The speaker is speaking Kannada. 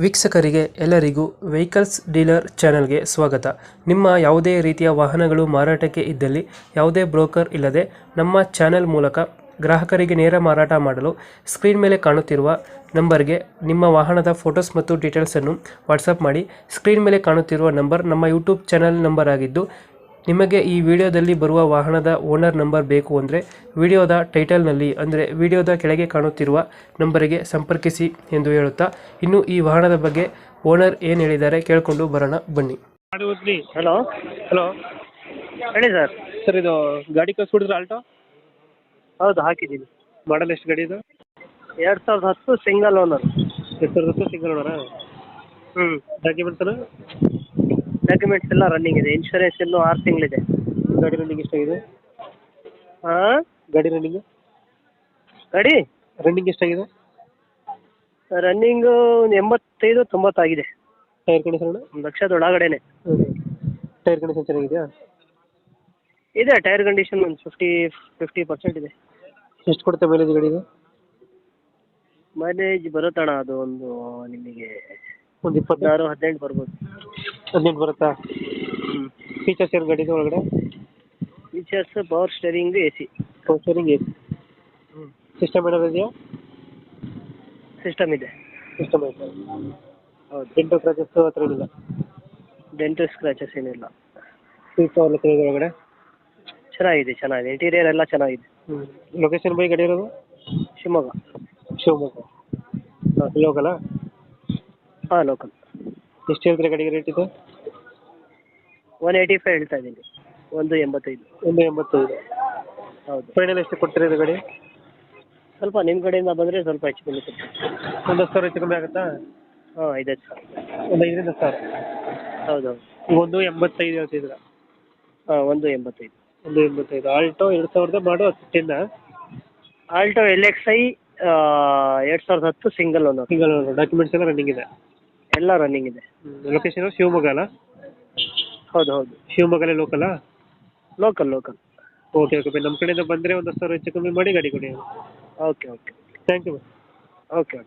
ವೀಕ್ಷಕರಿಗೆ ಎಲ್ಲರಿಗೂ ವೆಹಿಕಲ್ಸ್ ಡೀಲರ್ ಚಾನೆಲ್ಗೆ ಸ್ವಾಗತ. ನಿಮ್ಮ ಯಾವುದೇ ರೀತಿಯ ವಾಹನಗಳು ಮಾರಾಟಕ್ಕೆ ಇದ್ದಲ್ಲಿ ಯಾವುದೇ ಬ್ರೋಕರ್ ಇಲ್ಲದೆ ನಮ್ಮ ಚಾನೆಲ್ ಮೂಲಕ ಗ್ರಾಹಕರಿಗೆ ನೇರ ಮಾರಾಟ ಮಾಡಲು ಸ್ಕ್ರೀನ್ ಮೇಲೆ ಕಾಣುತ್ತಿರುವ ನಂಬರ್ಗೆ ನಿಮ್ಮ ವಾಹನದ ಫೋಟೋಸ್ ಮತ್ತು ಡೀಟೇಲ್ಸನ್ನು ವಾಟ್ಸಪ್ ಮಾಡಿ. ಸ್ಕ್ರೀನ್ ಮೇಲೆ ಕಾಣುತ್ತಿರುವ ನಂಬರ್ ನಮ್ಮ ಯೂಟ್ಯೂಬ್ ಚಾನೆಲ್ ನಂಬರ್ ಆಗಿದ್ದು, ನಿಮಗೆ ಈ ವಿಡಿಯೋದಲ್ಲಿ ಬರುವ ವಾಹನದ ಓನರ್ ನಂಬರ್ ಬೇಕು ಅಂದರೆ ವಿಡಿಯೋದ ಟೈಟಲ್ನಲ್ಲಿ ಅಂದರೆ ವಿಡಿಯೋದ ಕೆಳಗೆ ಕಾಣುತ್ತಿರುವ ನಂಬರಿಗೆ ಸಂಪರ್ಕಿಸಿ ಎಂದು ಹೇಳುತ್ತಾ, ಇನ್ನು ಈ ವಾಹನದ ಬಗ್ಗೆ ಓನರ್ ಏನು ಹೇಳಿದ್ದಾರೆ ಕೇಳಿಕೊಂಡು ಬರೋಣ ಬನ್ನಿ. ಹಲೋ ಹಲೋ ಹೇಳಿ ಸರ್. ಸರ್, ಇದು ಗಾಡಿ ಕಳಿಸ್ಕೊಡಿದ್ರೆ ಆಲ್ಟೋ ಹೌದು, ಹಾಕಿದ್ದೀನಿ. ಮಾಡಲ್ ಎಷ್ಟು ಗಾಡಿ ಇದು? 2010 ಸಿಂಗಲ್ ಓನರ್. 2010 ಸಿಂಗಲ್ ಓನರಾ? ಡಾಕ್ಯುಮೆಂಟ್ಸ್ ಡಾಕ್ಯುಮೆಂಟ್ಸ್ ಎಲ್ಲ ರನ್ನಿಂಗ್ ಇದೆ. ಇನ್ಶೂರೆನ್ಸ್ ಇನ್ನೂ 6 ತಿಂಗಳಿದೆ. ಗಾಡಿ ರನ್ನಿಂಗ್ ಎಷ್ಟಾಗಿದೆ? ಹಾಂ, ಗಾಡಿ ರನ್ನಿಂಗ್ ಗಾಡಿ ರನ್ನಿಂಗ್ ಎಷ್ಟಾಗಿದೆ? ರನ್ನಿಂಗು 85-90 ಆಗಿದೆ. Tyre condition? 1 ಲಕ್ಷದ ಒಳಗಡೆನೆ ಟೈರ್ ಕಂಡೀಷನ್ ಚೆನ್ನಾಗಿದೆಯಾ? ಇದೆ. ಟೈರ್ ಕಂಡೀಷನ್ ಒಂದು 50% ಇದೆ. ಎಷ್ಟು ಕೊಡುತ್ತೆ ಮೈಲೇಜ್ ಗಾಡಿ ಇದು? ಮೈಲೇಜ್ ಬರುತ್ತಣ್ಣ, ಅದು ಒಂದು ನಿಮಗೆ ಒಂದು 16-18 ಬರ್ಬೋದು. 18 ಬರುತ್ತಾ? ಫೀಚರ್ಸ್ ಏನು ಗಾಡಿದು ಒಳಗಡೆ? Features power steering, AC. Power steering, AC. System ಏನಾದ್ರು ಇದೆಯಾ? ಸಿಸ್ಟಮ್ ಇದೆ. ಸಿಸ್ಟಮ್ ಐತೆ. ಹೌದು. ಡೆಂಟು ಕ್ರಾಚಸ್ ಹತ್ರ ಏನಿಲ್ಲ? ಡೆಂಟು ಸ್ಕ್ರಾಚಸ್ ಏನಿಲ್ಲ. ಸೀಟ್ ಕವರ್ ಎಲ್ಲ ಚೆನ್ನಾಗಿದೆ ಒಳಗಡೆ? ಚೆನ್ನಾಗಿದೆ. ಇಂಟೀರಿಯರ್ ಎಲ್ಲ ಚೆನ್ನಾಗಿದೆ. ಲೊಕೇಶನ್ ಬೈ ಗಾಡಿ ಇರೋದು? ಶಿವಮೊಗ್ಗ. ಲೋಕಲಾ? ಹಾಂ, ಲೋಕಲ್. ಎಷ್ಟು ಹೇಳ್ತೀರಾ ಗಾಡಿಗೆ ರೇಟ್ ಇದು? 185 ಹೇಳ್ತಾ ಇದ್ದೀನಿ. 185. 185. ಹೌದು. ಫೈನಲ್ ಎಷ್ಟು ಕೊಡ್ತೀರಾ ಇದು ಗಾಡಿ? ಸ್ವಲ್ಪ ನಿಮ್ಮ ಕಡೆಯಿಂದ ಬಂದರೆ ಸ್ವಲ್ಪ ಹೆಚ್ಚು ಕಮ್ಮಿ ಕೊಡ್ತೀನಿ. ಒಂದು 10,000 ಹೆಚ್ಚು ಕಮ್ಮಿ ಆಗುತ್ತಾ? ಹಾಂ, 5,000. ಒಂದು 5,000. ಹೌದು. 185 ಹೇಳ್ತಿದ್ದೀರಾ? ಹಾಂ, 185. 185. ಆಲ್ಟೋ 2000 ಮಾಡು 10. Alto LXi 2010 single owner. Single owner. Documents ಎಲ್ಲ ರನ್ನಿಂಗ್ ಇದೆ? ಎಲ್ಲ ರನ್ನಿಂಗ್ ಇದೆ. ಲೊಕೇಶನ್ ಶಿವಮೊಗ್ಗ ಅಲ್ಲ? ಹೌದು. ಶಿವಮೊಗ್ಗಲೇ ಲೋಕಲಾ? ಲೋಕಲ್. ಓಕೆ. ನಮ್ಮ ಕಡೆಯಿಂದ ಬಂದರೆ ಒಂದು 10,000 ಹೆಚ್ಚು ಕಮ್ಮಿ ಮಾಡಿ ಗಾಡಿ ಕೊಡಿ. ಓಕೆ. Thank you. ಓಕೆ.